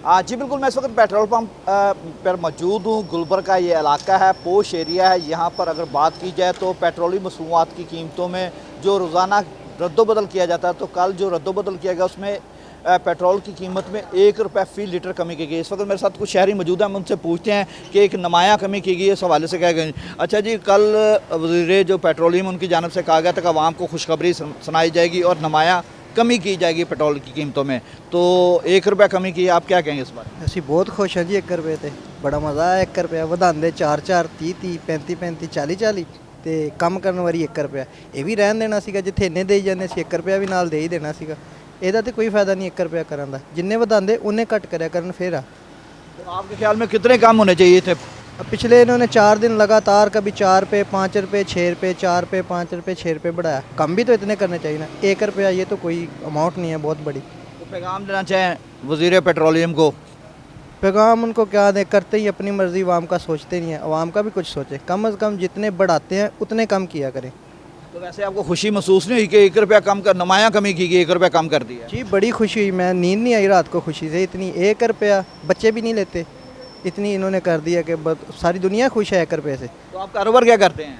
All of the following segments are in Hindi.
जी बिल्कुल, मैं इस वक्त पेट्रोल पंप पर मौजूद हूँ। गुलबर्ग का ये इलाका है, पोश एरिया है। यहाँ पर अगर बात की जाए तो पेट्रोलियम मसनूआत की कीमतों में जो रोज़ाना रद्दोबदल किया जाता है, तो कल जो रद्दोबदल किया गया उसमें पेट्रोल की कीमत में ₹1 फ़ी लीटर कमी की गई। इस वक्त मेरे साथ कुछ शहरी मौजूद हैं, हम उनसे पूछते हैं कि एक नुमायाँ कमी की गई है, इस हवाले से क्या कहें। अच्छा जी, कल वज़ीर जो पेट्रोलियम उनकी जानिब से कहा गया था कि आवाम को खुशखबरी सुनाई जाएगी और नुमायाँ कमी की जाएगी पेट्रोल की कीमतों में, तो ₹1 कमी की, आप क्या कहेंगे इस बारे में? ਅਸੀਂ ਬਹੁਤ ਖੁਸ਼ ਹਾਂ ਜੀ 1 ਰੁਪਏ ਤੇ ਬੜਾ ਮਜ਼ਾ ਆਇਆ 1 ਰੁਪਿਆ ਵਧਾਉਂਦੇ 4 30 35 40 40 ਤੇ ਕੰਮ ਕਰਨ ਵਾਰੀ 1 ਰੁਪਿਆ ਇਹ ਵੀ ਰਹਿਣ ਦੇਣਾ ਸੀਗਾ ਜਿੱਥੇ ਇੰਨੇ ਦੇਈ ਜਾਂਦੇ ਸੀ 1 ਰੁਪਿਆ ਵੀ ਨਾਲ ਦੇ ਹੀ ਦੇਣਾ ਸੀਗਾ ਇਹਦਾ ਤੇ ਕੋਈ ਫਾਇਦਾ ਨਹੀਂ 1 ਰੁਪਿਆ ਕਰਨ ਦਾ ਜਿੰਨੇ ਵਧਾਉਂਦੇ ਉਹਨੇ ਘੱਟ ਕਰਿਆ ਕਰਨ ਫੇਰ ਆ तो आपके ख्याल में कितने कम होने चाहिए थे? अब पिछले इन्होंने 4 दिन लगातार कभी 4 रुपये 5 रुपये 6 रुपये 4 रुपये 5 रुपये 6 रुपये बढ़ाया कम भी तो इतने करने चाहिए ना 1 रुपया ये तो कोई अमाउंट नहीं है बहुत बड़ी तो पैगाम देना चाहें वज़ीर पेट्रोलियम को? पैगाम उनको क्या दें करते ही अपनी मर्ज़ी अवाम का सोचते नहीं है अवाम का भी कुछ सोचे कम अज़ कम जितने बढ़ाते हैं उतने कम किया करें। तो वैसे आपको खुशी महसूस नहीं हुई कि ₹1 कम कर, नुमायाँ कमी की गई, ₹1 कम कर दिया? जी बड़ी खुशी हुई मैं नींद नहीं आई रात को खुशी से इतनी 1 रुपया बच्चे भी नहीं लेते इतनी इन्होंने कर दिया कि सारी दुनिया खुश है 1 रुपये से। तो आप कारोबार क्या करते हैं?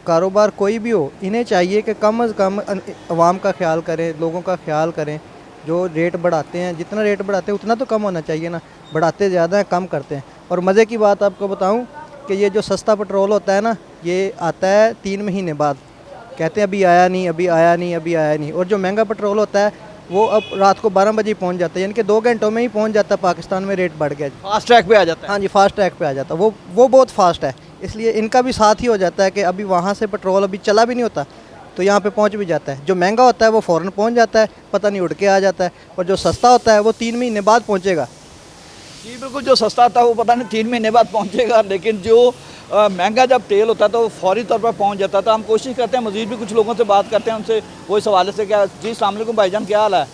कारोबार कोई भी हो इन्हें चाहिए कि कम अज़ कम अवाम का ख्याल करें लोगों का ख्याल करें जो रेट बढ़ाते हैं जितना रेट बढ़ाते हैं उतना तो कम होना चाहिए ना बढ़ाते ज़्यादा हैं कम करते हैं। और मज़े की बात आपको बताऊं कि ये जो सस्ता पेट्रोल होता है ना ये आता है 3 महीने बाद कहते हैं अभी आया नहीं अभी आया नहीं अभी आया नहीं और जो महंगा पेट्रोल होता है वो अब रात को 12 बजे पहुंच जाता है यानी कि 2 घंटों में ही पहुंच जाता है पाकिस्तान में रेट बढ़ गया। फास्ट ट्रैक पे आ जाता है? हाँ जी फास्ट ट्रैक पे आ जाता है वो बहुत फास्ट है इसलिए इनका भी साथ ही हो जाता है कि अभी वहाँ से पेट्रोल अभी चला भी नहीं होता तो यहाँ पे पहुँच भी जाता है। जो महंगा होता है वो फ़ौरन पहुँच जाता है पता नहीं उड़ के आ जाता है और जो सस्ता होता है वो 3 महीने बाद पहुँचेगा। जी बिल्कुल, जो सस्ता था वो पता नहीं 3 महीने बाद पहुँचेगा, लेकिन जो महंगा जब तेल होता है तो वो फौरी तौर पर पहुँच जाता है। तो हम कोशिश करते हैं मज़ीद भी कुछ लोगों से बात करते हैं, उनसे वो इस हवाले से क्या। जी अस्सलाम वालेकुम भाईजान, क्या हाल है?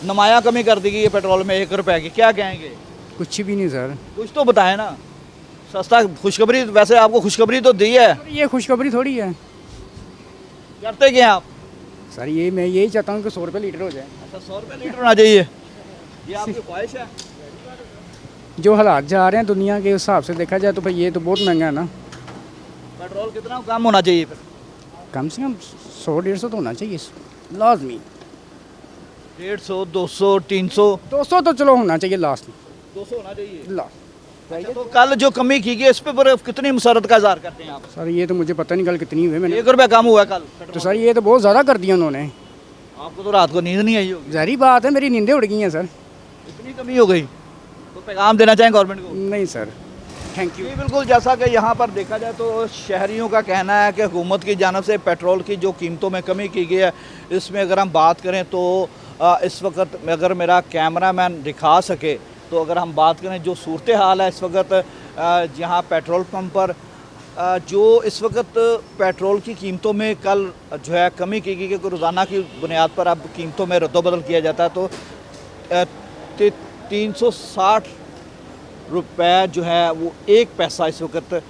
नुमायाँ कमी कर दी गई है पेट्रोल में ₹1 की, क्या कहेंगे? कुछ भी नहीं सर। कुछ तो बताएं ना। सस्ता खुशखबरी, वैसे आपको खुशखबरी तो दी है, ये खुशखबरी थोड़ी है करते क्या आप? सर। ये मैं यही चाहता हूँ कि 100 रुपये लीटर हो जाए। अच्छा, ₹100 लीटर होना चाहिए, ये आपकी ख्वाहिश है? जो हालात जा रहे हैं दुनिया के हिसाब से देखा जाए तो भाई ये तो बहुत महंगा है ना। पेट्रोल कितना कम होना चाहिए फिर? कम से कम 100-150 तो होना चाहिए लाजमी। 150, 200, 300? 200 तो चलो होना चाहिए लास्ट 200 होना चाहिए। लास्ट। अच्छा, तो कल जो कमी की गई इस पर कितनी मुसरत का इज़हार करते हैं आप? सर ये तो मुझे पता नहीं कल कितनी हुई मैंने। ₹1 कम हुआ है कल तो पेट्रोल? सर ये तो बहुत ज़्यादा कर दिया उन्होंने। आपको तो रात को नींद नहीं आई होगी, ज़ाहिर बात है मेरी नींदें उड़ गई हैं सर। इतनी कमी हो गई, तो पैगाम देना चाहें गवर्नमेंट को? नहीं सर, थैंक यू। जी बिल्कुल, जैसा कि यहाँ पर देखा जाए तो शहरियों का कहना है कि हुकूमत की जानिब से पेट्रोल की जो कीमतों में कमी की गई है, इसमें अगर हम बात करें तो इस वक्त अगर मेरा कैमरामैन दिखा सके तो अगर हम बात करें जो सूरत हाल है इस वक्त यहाँ पेट्रोल पंप पर, जो इस वक्त पेट्रोल की कीमतों में कल जो है कमी की गई कि रोज़ाना की बुनियाद पर अब कीमतों में रद्दोबदल किया जाता है, तो 360 रुपये जो है वो 1 पैसा इस वक्त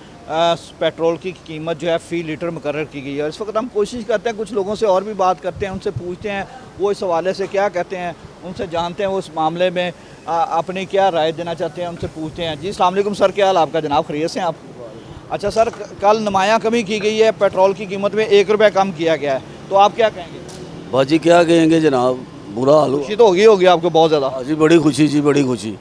पेट्रोल की कीमत जो है फ़ी लीटर मुकर्रर की गई है। और इस वक्त हम कोशिश करते हैं कुछ लोगों से और भी बात करते हैं, उनसे पूछते हैं वो इस हवाले से क्या कहते हैं, उनसे जानते हैं वो इस मामले में अपनी क्या राय देना चाहते हैं, उनसे पूछते हैं। जी अस्सलाम वालेकुम सर, क्या हाल आपका जनाब, खैरियत से हैं आप? अच्छा सर, कल नुमायाँ कमी की गई है, पेट्रोल की कीमत में ₹1 कम किया गया है, तो आप क्या कहेंगे? बाजी क्या कहेंगे जनाब, बुरा हाल हुआ। खुशी तो होगी आपको बहुत ज़्यादा? जी बड़ी खुशी जी, बड़ी खुशी।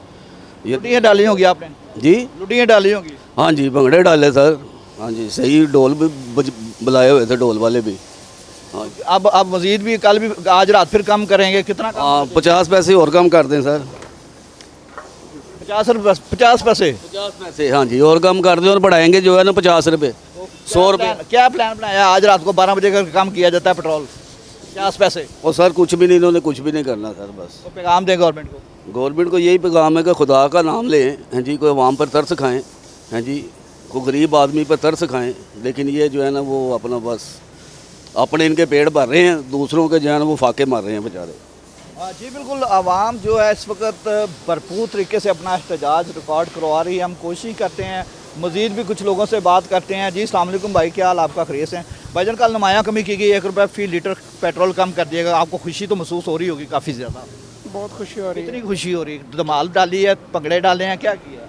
ये लुटियाँ डाली होंगी आपने? जी लुटियाँ डाली होंगी? हाँ जी, भंगड़े डाले सर। हाँ जी, सही ढोल भी बुलाए हुए थे, ढोल वाले भी। हाँ जी। अब मज़ीद भी कल भी आज रात फिर कम करेंगे, कितना कम? हाँ 50 पैसे और कम कर दें सर। 50 पैसे? 50 पैसे हाँ जी, और कम कर दें और बढ़ाएंगे जो है ना 50 रुपये, 100 रुपये। क्या प्लान बनाया आज रात को 12 बजे का कम किया जाता है पेट्रोल 50 पैसे? और सर कुछ भी नहीं, इन्होंने कुछ भी नहीं करना सर। बस तो पैगाम दें गवर्नमेंट को? गवर्नमेंट को यही पैगाम है कि खुदा का नाम लें, हाँ जी, कोई अवाम पर तरस खाएँ, हाँ जी, कोई गरीब आदमी पर तरस खाएँ। लेकिन ये जो है ना वो अपना बस अपने इनके पेड़ भर रहे हैं, दूसरों के जो है ना वो फाके मार रहे हैं बेचारे। जी बिल्कुल, आवाम जो है इस वक्त भरपूर तरीके से अपना एहतजाज रिकॉर्ड करवा रही है। हम कोशिश करते हैं मज़ीद भी कुछ लोगों से बात करते हैं। जी अस्सलाम वालेकुम भाई, क्या हाल आपका, खैरियत से? भाईजान कल नुमायाँ कमी की गई, ₹1 फ़ी लीटर पेट्रोल कम कर दिएगा, आपको खुशी तो महसूस हो रही होगी काफ़ी ज़्यादा? बहुत खुशी हो रही कितनी है। खुशी हो रही है? धमाल डाली है, भंगड़े डाले हैं, क्या किया?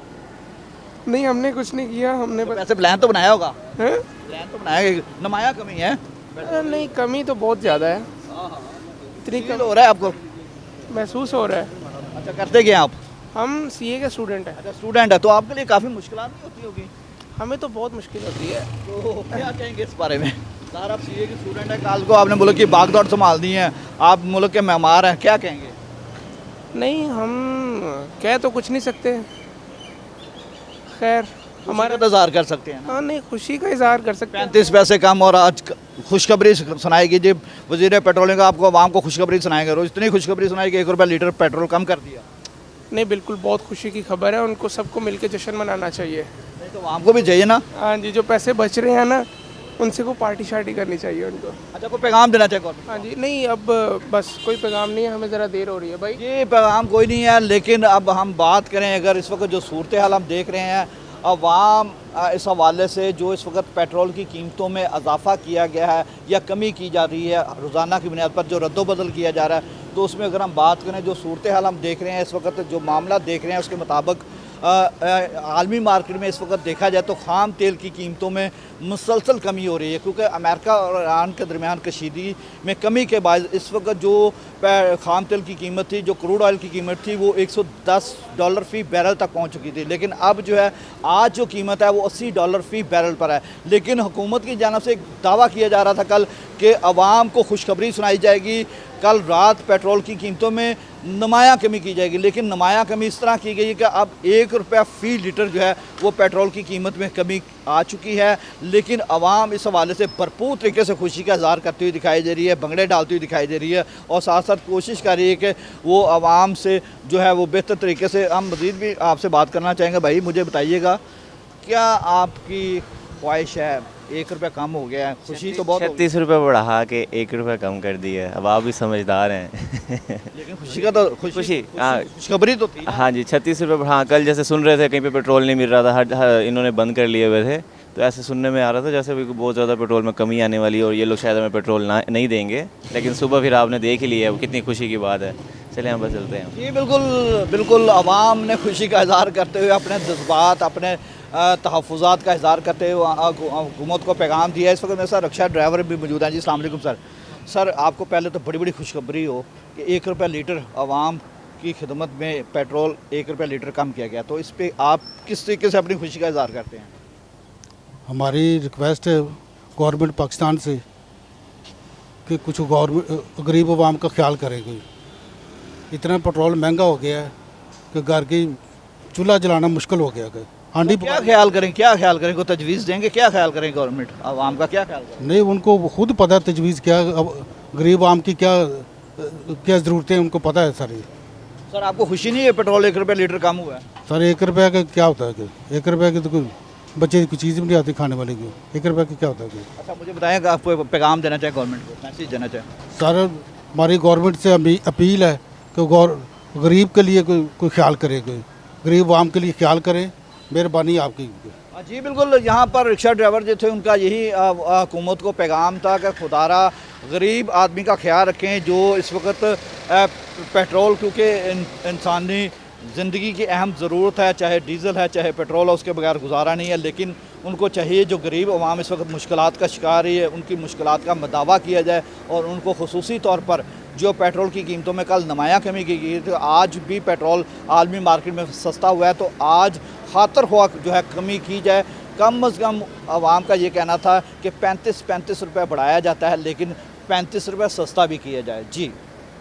नहीं, हमने कुछ नहीं किया, हमने बस वैसे प्लान तो बनाया होगा, हैं? प्लान तो बनाया है, नमाया कमी है, नहीं, कमी तो बहुत ज़्यादा है, इतनी फील कम हो रहा है आपको? महसूस हो रहा है। अच्छा, करते क्या आप? हम सीए के स्टूडेंट हैं, अच्छा, स्टूडेंट है तो आपके लिए काफ़ी मुश्किल नहीं होती होगी, हमें तो बहुत मुश्किल होती है। तो क्या कहेंगे इस बारे में? सर, आप सीए के स्टूडेंट हैं, कल को आपने मुल्क की भागदौड़ संभालनी है, आप मुल्क के मेहमान हैं, क्या कहेंगे? नहीं, हम कह तो कुछ नहीं सकते, खैर हमारा इंतजार कर सकते हैं ना? हाँ, नहीं, खुशी का इजहार कर सकते हैं। 35 पैसे कम, और आज खुशखबरी सुनाएगी जी वजीर पेट्रोलिंग का, आपको आवाम को खुशखबरी सुनाएंगे, रोज इतनी खुशखबरी सुनाएगी, 1 रुपया लीटर पेट्रोल कम कर दिया। नहीं, बिल्कुल बहुत खुशी की खबर है, उनको सबको मिलकर जश्न मनाना चाहिए। नहीं तो आवाम को भी चाहिए ना। हाँ जी, जो पैसे बच रहे हैं ना, उनसे को पार्टी शार्टी करनी चाहिए उनको। अच्छा, कोई पैगाम देना चाहिए गवर्नमेंट? हाँ जी, नहीं, अब बस कोई पैगाम नहीं है, हमें ज़रा देर हो रही है भाई। ये पैगाम कोई नहीं है, लेकिन अब हम बात करें, अगर इस वक्त जो सूरत हाल हम देख रहे हैं, अवाम इस हवाले से जो इस वक्त पेट्रोल की कीमतों में इजाफा किया गया है या कमी की जा रही है, रोज़ाना की बुनियाद पर जो रद्दोबदल किया जा रहा है, तो उसमें अगर हम बात करें, जो सूरत हाल हम देख रहे हैं इस वक्त, जो मामला देख रहे हैं, उसके मुताबिक आलमी मार्केट में इस वक्त देखा जाए तो ख़ाम तेल की कीमतों में मुसलसल कमी हो रही है, क्योंकि अमेरिका और ईरान के दरमियान कशीदगी में कमी के बाद इस वक्त जो ख़ाम तेल की कीमत थी, जो क्रूड ऑयल की कीमत थी, वो $110 फ़ी बैरल तक पहुंच चुकी थी, लेकिन अब जो है आज जो कीमत है वो $80 फ़ी बैरल पर है। लेकिन हुकूमत की जानब से एक दावा किया जा रहा था कल कि अवाम को खुशखबरी सुनाई जाएगी, कल रात पेट्रोल की कीमतों में नुमाया कमी की जाएगी, लेकिन नुमाया कमी इस तरह की गई है कि अब 1 रुपया फ़ी लीटर जो है वो पेट्रोल की कीमत में कमी आ चुकी है। लेकिन अवाम इस हवाले से भरपूर तरीके से खुशी का इज़हार करती हुई दिखाई दे रही है, भंगड़े डालती हुई दिखाई दे रही है, और साथ साथ कोशिश कर रही है कि वो अवाम से जो है वो बेहतर तरीके से, हम मज़ीद भी आपसे बात करना चाहेंगे। भाई, मुझे बताइएगा, क्या आपकी ख्वाहिश है? 1 रुपया कम हो गया है, खुशी तो बहुत होगी, 36 रुपये बढ़ा के 1 रुपया कम कर दिया है। अब आप भी समझदार हैं। लेकिन खुशी का तो खुशी, हाँ। खुशखबरी तो थी ना? हाँ जी, 36 रुपये बढ़ा। कल जैसे सुन रहे थे कहीं पे पेट्रोल नहीं मिल रहा था, हर इन्होंने बंद कर लिए हुए थे, तो ऐसे सुनने में आ रहा था जैसे भी बहुत ज़्यादा पेट्रोल में कमी आने वाली है और ये लोग शायद हमें पेट्रोल नहीं देंगे। लेकिन सुबह फिर आपने देख ही लिया, वो कितनी खुशी की बात है। चलिए हम बस चलते हैं। जी बिल्कुल बिल्कुल, अवाम ने खुशी का इज़हार करते हुए अपने जज्बात, अपने तहफ़्फ़ुज़ात का इज़हार करते हुए हुकूमत को पैगाम दिया है। इस वक्त मेरे साथ रिक्शा ड्राइवर भी मौजूद हैं। जी अस्सलाम वालेकुम सर। सर, आपको पहले तो बड़ी बड़ी खुशखबरी हो कि 1 रुपया लीटर अवाम की खिदमत में पेट्रोल 1 रुपया लीटर कम किया गया, तो इस पर आप किस तरीके से अपनी खुशी का इज़हार करते हैं? हमारी रिक्वेस्ट है गवर्नमेंट पाकिस्तान से कि कुछ गवर्नमेंट गरीब आवाम का ख्याल करेगी। इतना पेट्रोल महंगा हो गया है कि घर की चूल्हा जलाना मुश्किल हो गया है। हांडी क्या ख्याल करें, क्या ख्याल करें, को तजवीज़ देंगे, क्या ख्याल करें गवर्नमेंट आवाम का, क्या ख्याल करें? नहीं, उनको खुद पता है तजवीज़ क्या, अब गरीब आवाम की क्या क्या ज़रूरतें उनको पता है सारी। सर, आपको खुशी नहीं है पेट्रोल 1 रुपया लीटर कम हुआ है? सर, 1 रुपया का क्या होता है कि 1 रुपया की तो कोई बच्चे की चीज़ भी नहीं आती खाने वाले की। 1 रुपया की क्या होता है कि? अच्छा, मुझे बताएं कि आपको पैगाम देना चाहें गवर्नमेंट को, मैसेज देना चाहें? सर, हमारी गवर्नमेंट से अपील है कि गरीब के लिए कोई ख्याल करे, कोई गरीब आवाम के लिए ख्याल करें, मेहरबानी आपकी। जी बिल्कुल, यहाँ पर रिक्शा ड्राइवर जो थे उनका यही हुकूमत को पैगाम था कि खुदारा गरीब आदमी का ख्याल रखें, जो इस वक्त पेट्रोल, क्योंकि इंसानी ज़िंदगी की अहम ज़रूरत है, चाहे डीज़ल है चाहे पेट्रोल है, उसके बगैर गुजारा नहीं है। लेकिन उनको चाहिए जो गरीब अवाम इस वक्त मुश्किलात का शिकार है, उनकी मुश्किलात का मदावा किया जाए, और उनको खुसूसी तौर पर जो पेट्रोल की कीमतों में कल नुमाया कमी की गई, तो आज भी पेट्रोल आलमी मार्केट में सस्ता हुआ है, तो आज खातर हुआ जो है कमी की जाए। कम अज़ कम आवाम का ये कहना था कि 35 रुपये बढ़ाया जाता है, लेकिन 35 रुपये सस्ता भी किया जाए। जी।